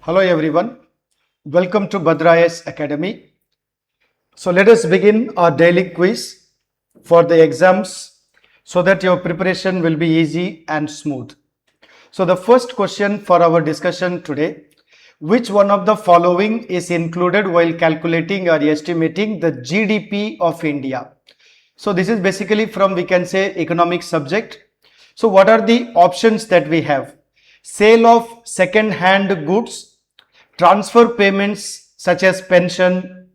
Hello everyone, welcome to Bhadra Academy. So let us begin our daily quiz for the exams so that your preparation will be easy and smooth. So the first question for our discussion today, which one of the following is included while calculating or estimating the GDP of India? So this is basically from, we can say, economic subject. So what are the options that we have? Sale of second hand goods, transfer payments such as pension,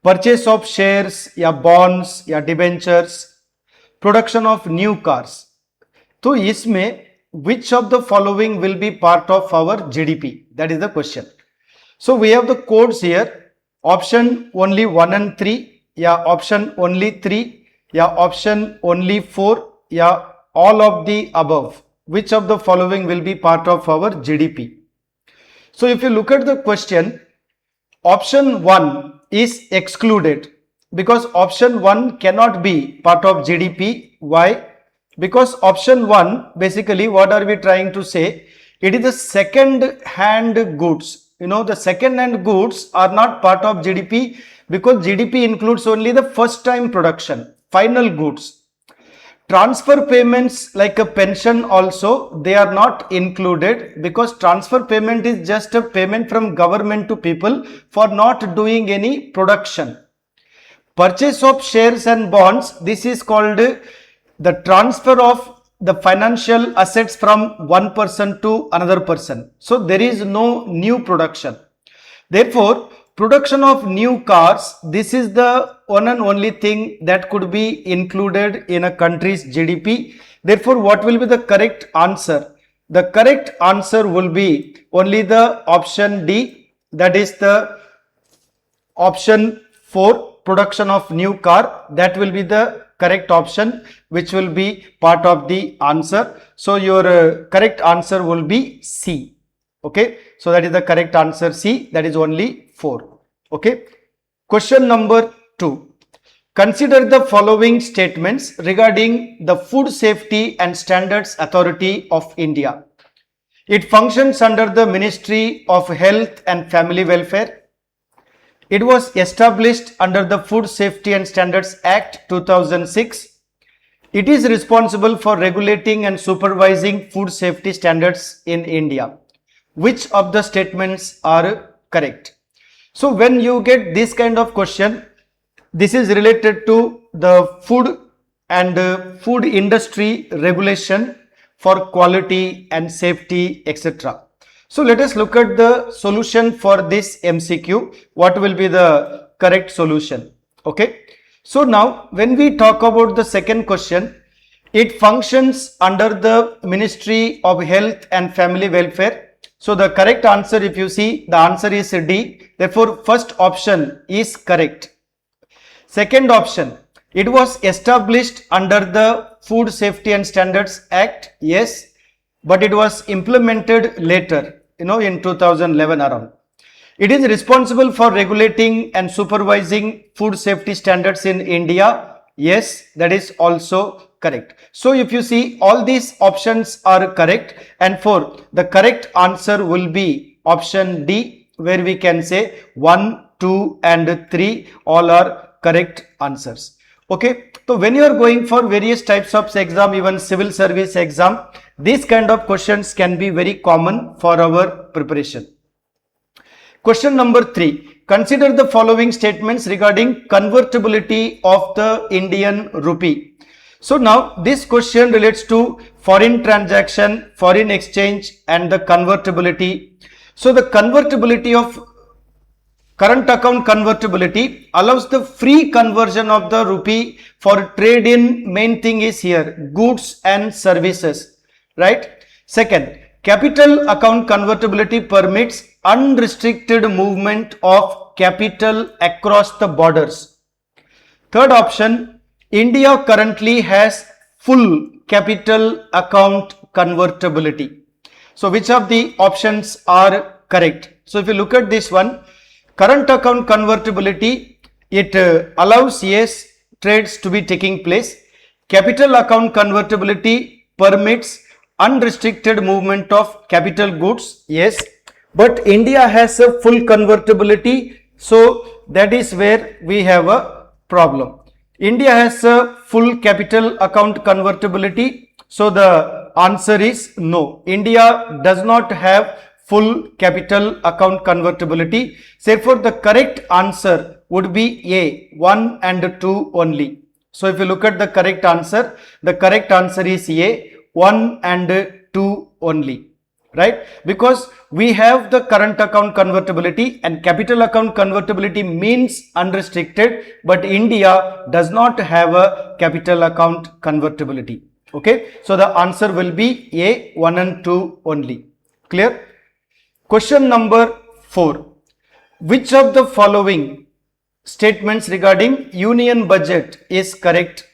purchase of shares या bonds या debentures, production of new cars. तो इसमें which of the following will be part of our GDP? That is the question. So we have the codes here, option only 1 and 3, या option only 3, या option only 4, या all of the above. Which of the following will be part of our GDP? So if you look at the question, option 1 is excluded because option 1 cannot be part of GDP. Why? Because option 1, basically what are we trying to say? It is the second hand goods. The second hand goods are not part of GDP because GDP includes only the first time production, final goods. Transfer payments like a pension also, they are not included because transfer payment is just a payment from government to people for not doing any production. Purchase of shares and bonds, this is called the transfer of the financial assets from one person to another person. So there is no new production. Therefore, production of new cars, this is the one and only thing that could be included in a country's GDP. Therefore, what will be the correct answer? The correct answer will be only the option D, that is the option 4, production of new car. That will be the correct option which will be part of the answer. So your correct answer will be C. Okay, so that is the correct answer, C, that is only 4. Okay, question number 2. Consider the following statements regarding the Food Safety and Standards Authority of India. It functions under the Ministry of Health and Family Welfare. It was established under the Food Safety and Standards Act 2006. It is responsible for regulating and supervising food safety standards in India. Which of the statements are correct? So when you get this kind of question, this is related to the food and food industry regulation for quality and safety, etc. So let us look at the solution for this MCQ. What will be the correct solution? Okay. So now when we talk about the second question, it functions under the Ministry of Health and Family Welfare. So the correct answer, if you see, the answer is D. Therefore, first option is correct. Second option, it was established under the Food Safety and Standards Act. Yes, but it was implemented later, in 2011 around. It is responsible for regulating and supervising food safety standards in India. Yes, that is also correct. So if you see, all these options are correct, and for the correct answer will be option D, where we can say 1, 2 and 3 all are correct answers. Okay, so when you are going for various types of exam, even civil service exam, these kind of questions can be very common for our preparation. Question number 3. Consider the following statements regarding convertibility of the Indian rupee. So now this question relates to foreign transaction, foreign exchange and the convertibility. So the convertibility of current account convertibility allows the free conversion of the rupee for trade in, main thing is here, goods and services, right? Second, capital account convertibility permits unrestricted movement of capital across the borders. Third option, India currently has full capital account convertibility. So which of the options are correct? So if you look at this one, current account convertibility, it allows, yes, trades to be taking place. Capital account convertibility permits unrestricted movement of capital goods, yes, but India has a full convertibility, so that is where we have a problem. India has a full capital account convertibility, so the answer is no. India does not have full capital account convertibility. Therefore, the correct answer would be A, 1 and 2 only. So, if you look at the correct answer is A, 1 and 2 only. Right? Because we have the current account convertibility, and capital account convertibility means unrestricted, but India does not have a capital account convertibility. Okay. So, the answer will be A, 1 and 2 only. Clear? Question number 4. Which of the following statements regarding union budget is correct?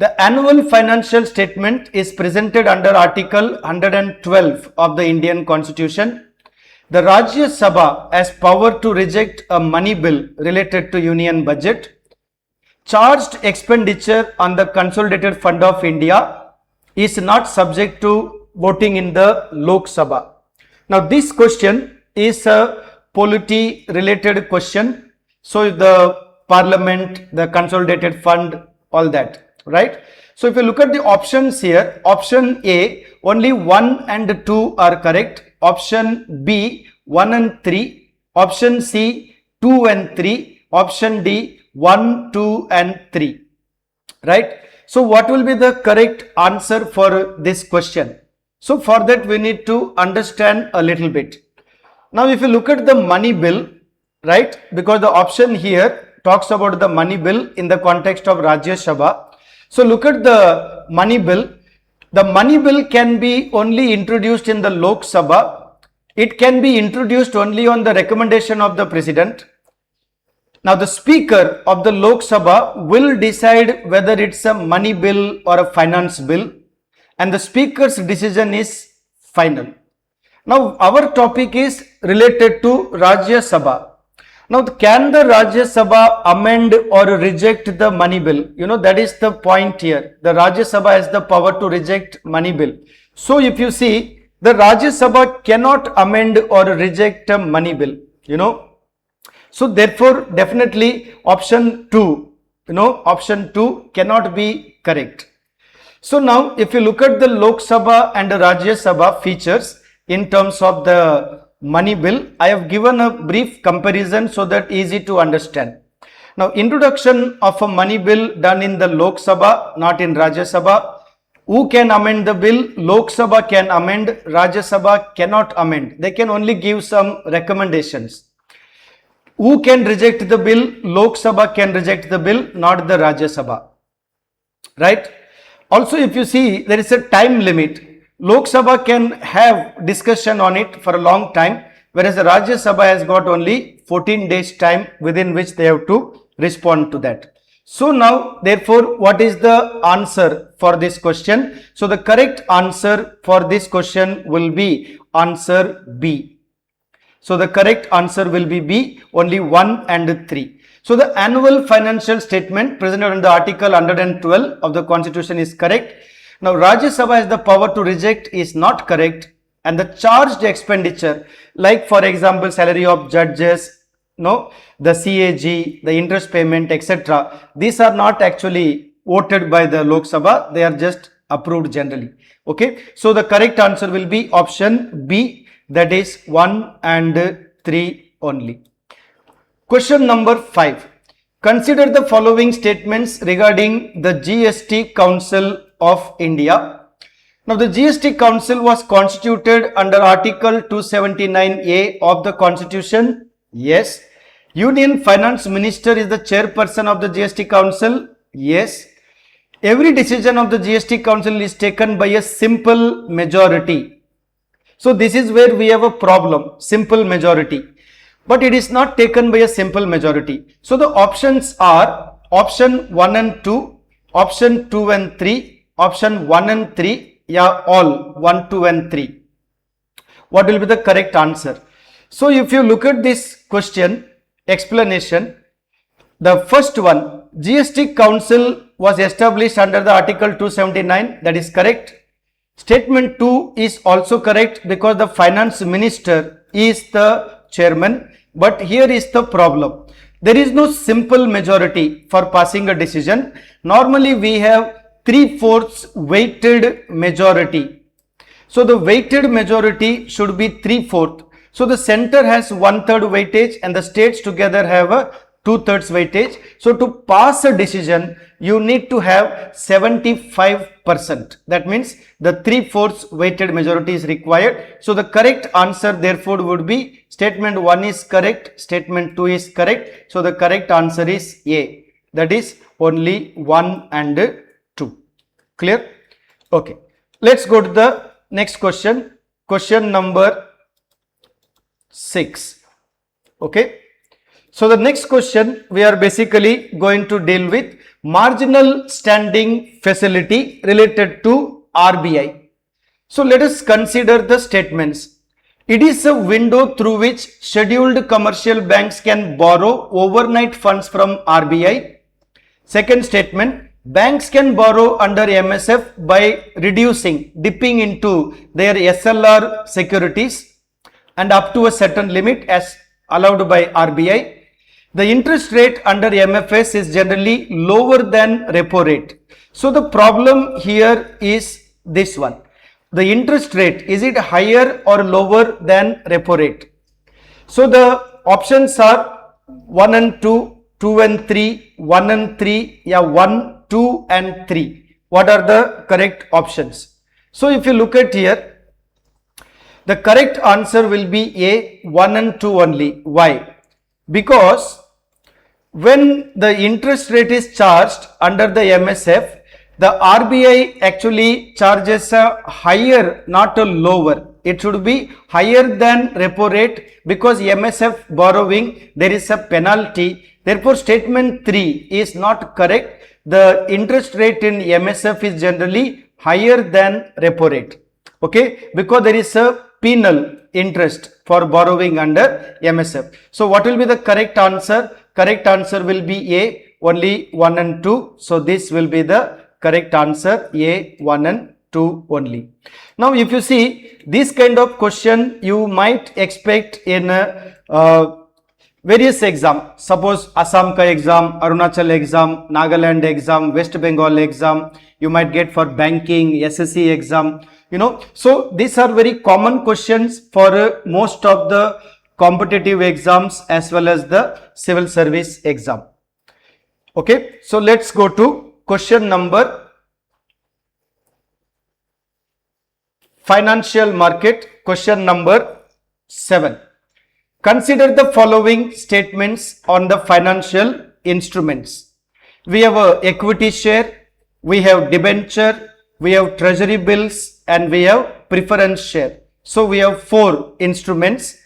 The annual financial statement is presented under Article 112 of the Indian Constitution. The Rajya Sabha has power to reject a money bill related to union budget. Charged expenditure on the Consolidated Fund of India is not subject to voting in the Lok Sabha. Now, this question is a polity related question. So, the Parliament, the Consolidated Fund, all that. Right. So, if you look at the options here, option A, only 1 and 2 are correct. Option B, 1 and 3. Option C, 2 and 3. Option D, 1, 2 and 3. Right. So, what will be the correct answer for this question? So, for that we need to understand a little bit. Now, if you look at the money bill, right, because the option here talks about the money bill in the context of Rajya Sabha. So, look at the money bill. The money bill can be only introduced in the Lok Sabha. It can be introduced only on the recommendation of the President. Now, the Speaker of the Lok Sabha will decide whether it's a money bill or a finance bill, and the Speaker's decision is final. Now, our topic is related to Rajya Sabha. Now, can the Rajya Sabha amend or reject the money bill? You know, that is the point here. The Rajya Sabha has the power to reject money bill. So, if you see, the Rajya Sabha cannot amend or reject a money bill, you know. So, therefore, definitely option 2, option 2 cannot be correct. So, now if you look at the Lok Sabha and the Rajya Sabha features in terms of the money bill, I have given a brief comparison so that easy to understand. Now, introduction of a money bill done in the Lok Sabha, not in Rajya Sabha. Who can amend the bill? Lok Sabha can amend, Rajya Sabha cannot amend. They can only give some recommendations. Who can reject the bill? Lok Sabha can reject the bill, not the Rajya Sabha. Right? Also, if you see, there is a time limit. Lok Sabha can have discussion on it for a long time, whereas the Rajya Sabha has got only 14 days time within which they have to respond to that. So, now therefore, what is the answer for this question? So, the correct answer for this question will be answer B. So, the correct answer will be B, only 1 and 3. So, the annual financial statement presented under Article 112 of the Constitution is correct. Now, Rajya Sabha has the power to reject is not correct, and the charged expenditure, like for example, salary of judges, the CAG, the interest payment, etc. These are not actually voted by the Lok Sabha, they are just approved generally. Okay. So, the correct answer will be option B, that is 1 and 3 only. Question number 5. Consider the following statements regarding the GST Council of India. Now, the GST Council was constituted under Article 279A of the Constitution. Yes. Union Finance Minister is the chairperson of the GST Council. Yes. Every decision of the GST Council is taken by a simple majority. So, this is where we have a problem, simple majority. But it is not taken by a simple majority. So, the options are option 1 and 2, option 2 and 3, option 1 and 3, yeah, all 1, 2 and 3. What will be the correct answer? So, if you look at this question, explanation, the first one, GST Council was established under the Article 279, that is correct. Statement 2 is also correct because the finance minister is the chairman. But here is the problem. There is no simple majority for passing a decision. Normally we have 3/4 weighted majority. So the weighted majority should be 3/4. So the center has 1/3 weightage and the states together have a 2/3 weightage. So to pass a decision, you need to have 75%. That means the 3/4 weighted majority is required. So the correct answer therefore would be statement 1 is correct, statement 2 is correct. So the correct answer is A. That is only 1 and 2. Clear? Okay. Let's go to the next question. Question number 6. Okay. So the next question we are basically going to deal with marginal standing facility related to RBI. So let us consider the statements. It is a window through which scheduled commercial banks can borrow overnight funds from RBI. Second statement, banks can borrow under MSF by dipping into their SLR securities and up to a certain limit as allowed by RBI. The interest rate under MFS is generally lower than repo rate. So the problem here is this one. The interest rate, is it higher or lower than repo rate? So the options are 1 and 2, 2 and 3, 1 and 3, 1, 2 and 3. What are the correct options? So if you look at here, the correct answer will be A, 1 and 2 only. Why? Because when the interest rate is charged under the MSF, the RBI actually charges a higher, not a lower. It should be higher than repo rate because MSF borrowing there is a penalty. Therefore, statement 3 is not correct. The interest rate in MSF is generally higher than repo rate. Okay, because there is a penal interest for borrowing under MSF. So what will be the correct answer? Correct answer will be A, only 1 and 2. So this will be the correct answer, A, 1 and 2 only. Now if you see this kind of question you might expect in various exam. Suppose Assam ka exam, Arunachal exam, Nagaland exam, West Bengal exam, you might get for banking, SSC exam, you know. So these are very common questions for most of the competitive exams as well as the civil service exam. Okay, so let's go to question number financial market, question number 7. Consider the following statements on the financial instruments. We have a equity share, we have debenture, we have treasury bills and we have preference share. So we have 4 instruments.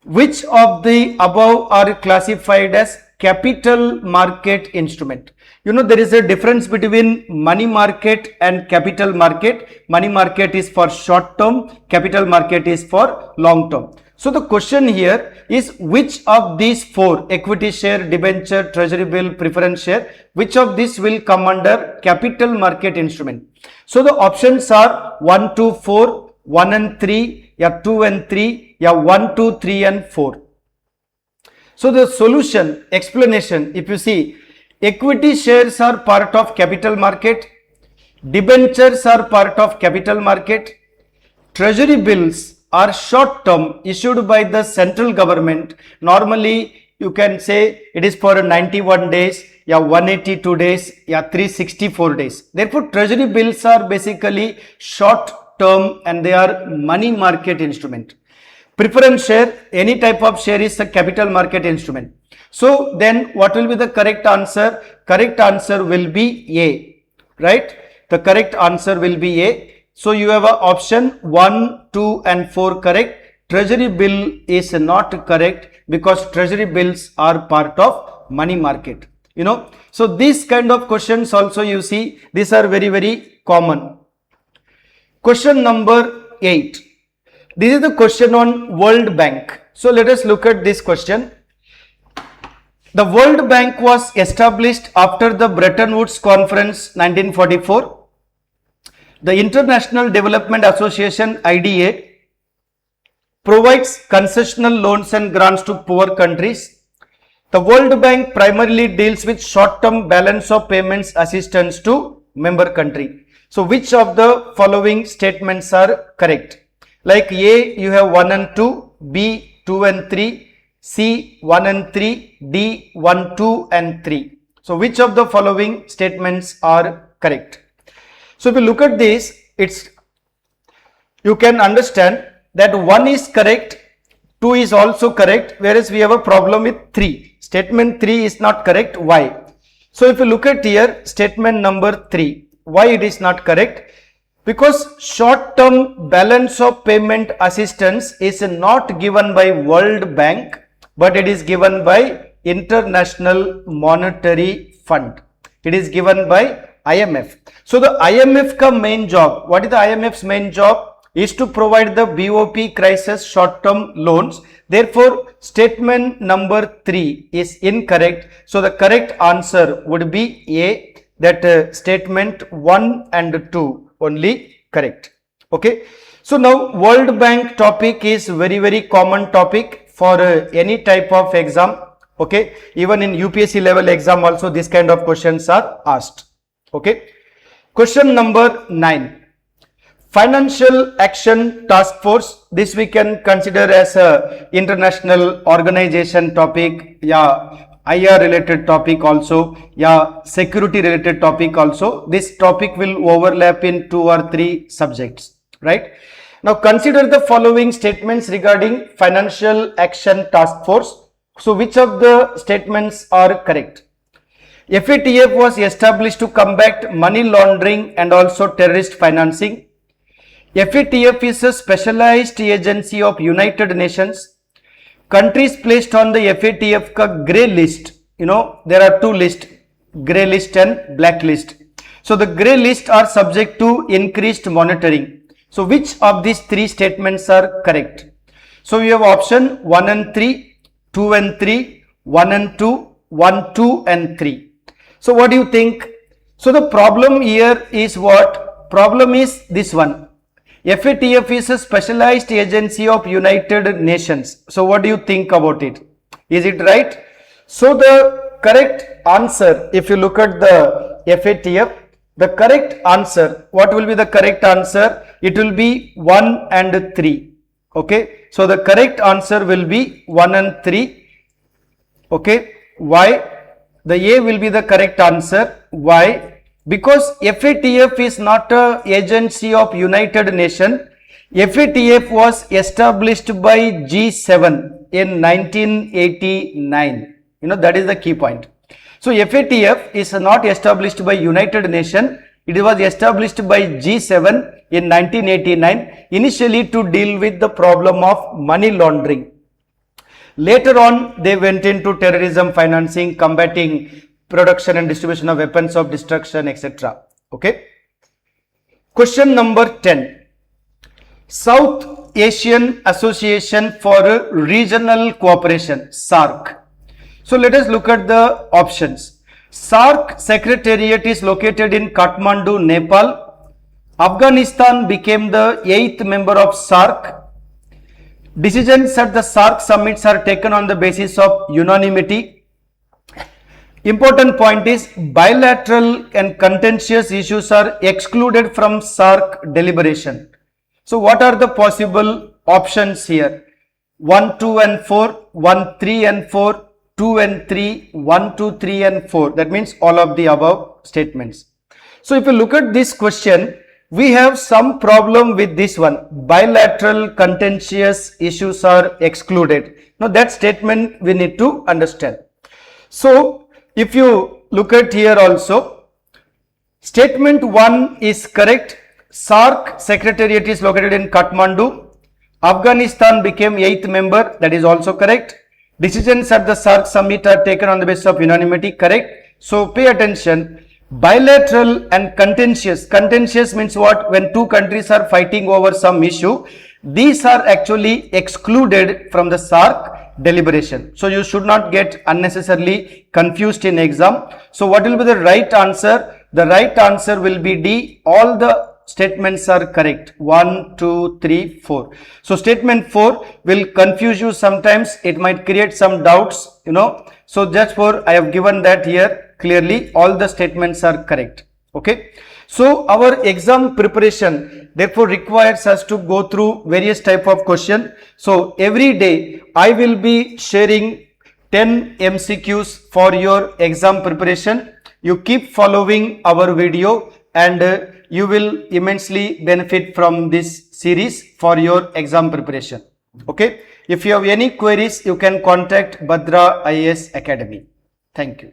Which of the above are classified as capital market instrument? You know, there is a difference between money market and capital market. Money market is for short term, capital market is for long term. So the question here is which of these 4, equity share, debenture, treasury bill, preference share, which of these will come under capital market instrument? So the options are 1, 2, 4, 1 and 3, 2 and 3, 1, 2, 3 and 4. So the solution, explanation, if you see, equity shares are part of capital market, debentures are part of capital market, treasury bills are short term issued by the central government. Normally you can say it is for 91 days, 182 days, 364 days. Therefore treasury bills are basically short term and they are money market instrument. Preference share, any type of share is a capital market instrument. So then what will be the correct answer? Correct answer will be A, right? The correct answer will be A. So you have a option 1, 2 and 4 correct. Treasury bill is not correct because treasury bills are part of money market, you know. So these kind of questions also you see, these are very, very common. Question number 8. This is the question on World Bank. So let us look at this question. The World Bank was established after the Bretton Woods Conference 1944. The International Development Association IDA provides concessional loans and grants to poor countries. The World Bank primarily deals with short-term balance of payments assistance to member country. So which of the following statements are correct? Like A, you have 1 and 2, B, 2 and 3, C, 1 and 3, D, 1, 2 and 3. So which of the following statements are correct? So if you look at this, you can understand that 1 is correct, 2 is also correct, whereas we have a problem with 3. Statement 3 is not correct. Why? So if you look at here, statement number 3, why it is not correct? Because short-term balance of payment assistance is not given by World Bank, but it is given by International Monetary Fund. It is given by IMF. So the IMF ka main job, what is the IMF's main job? Is to provide the BOP crisis short-term loans. Therefore, statement number 3 is incorrect. So the correct answer would be A, that statement 1 and 2 only correct. Okay. So now World Bank topic is very common topic for any type of exam. Okay. Even in UPSC level exam also this kind of questions are asked. Okay. Question number 9. Financial Action Task Force. This we can consider as a international organization topic. Yeah. IR related topic also, yeah, security related topic also. This topic will overlap in 2 or 3 subjects, right? Now consider the following statements regarding Financial Action Task Force. So which of the statements are correct? FATF was established to combat money laundering and also terrorist financing. FATF is a specialized agency of United Nations. Countries placed on the FATF ka grey list, there are 2 lists, grey list and black list. So the grey list are subject to increased monitoring. So which of these 3 statements are correct? So we have option 1 and 3, 2 and 3, 1 and 2, 1, 2 and 3. So what do you think? So the problem here is what? Problem is this one. FATF is a specialized agency of United Nations. So what do you think about it? Is it right? So the correct answer, if you look at the FATF, the correct answer, what will be the correct answer? It will be 1 and 3. Okay. So the correct answer will be 1 and 3. Okay. Why? The A will be the correct answer. Why? Because FATF is not an agency of United Nations. FATF was established by G7 in 1989. That is the key point. So FATF is not established by United Nations. It was established by G7 in 1989, initially to deal with the problem of money laundering. Later on, they went into terrorism financing, combating production and distribution of weapons of destruction, etc. Okay. Question number 10. South Asian Association for Regional Cooperation, SAARC. So let us look at the options. SAARC Secretariat is located in Kathmandu, Nepal. Afghanistan became the 8th member of SAARC. Decisions at the SAARC summits are taken on the basis of unanimity. Important point is bilateral and contentious issues are excluded from SAARC deliberation. So what are the possible options here? 1, 2 and 4, 1, 3 and 4, 2 and 3, 1, 2, 3 and 4. That means all of the above statements. So if you look at this question, we have some problem with this one. Bilateral contentious issues are excluded. Now that statement we need to understand. So if you look at here also, statement 1 is correct. SAARC Secretariat is located in Kathmandu. Afghanistan became 8th member. That is also correct. Decisions at the SAARC summit are taken on the basis of unanimity. Correct. So pay attention. Bilateral and contentious. Contentious means what? When 2 countries are fighting over some issue, these are actually excluded from the SAARC deliberation. So you should not get unnecessarily confused in exam. So what will be the right answer? The right answer will be D. All the statements are correct. 1, 2, 3, 4. So statement 4 will confuse you sometimes. It might create some doubts, So just for I have given that here clearly all the statements are correct. Okay. So our exam preparation therefore requires us to go through various type of question. So every day I will be sharing 10 MCQs for your exam preparation. You keep following our video and you will immensely benefit from this series for your exam preparation. Okay. If you have any queries, you can contact Bhadra IAS Academy. Thank you.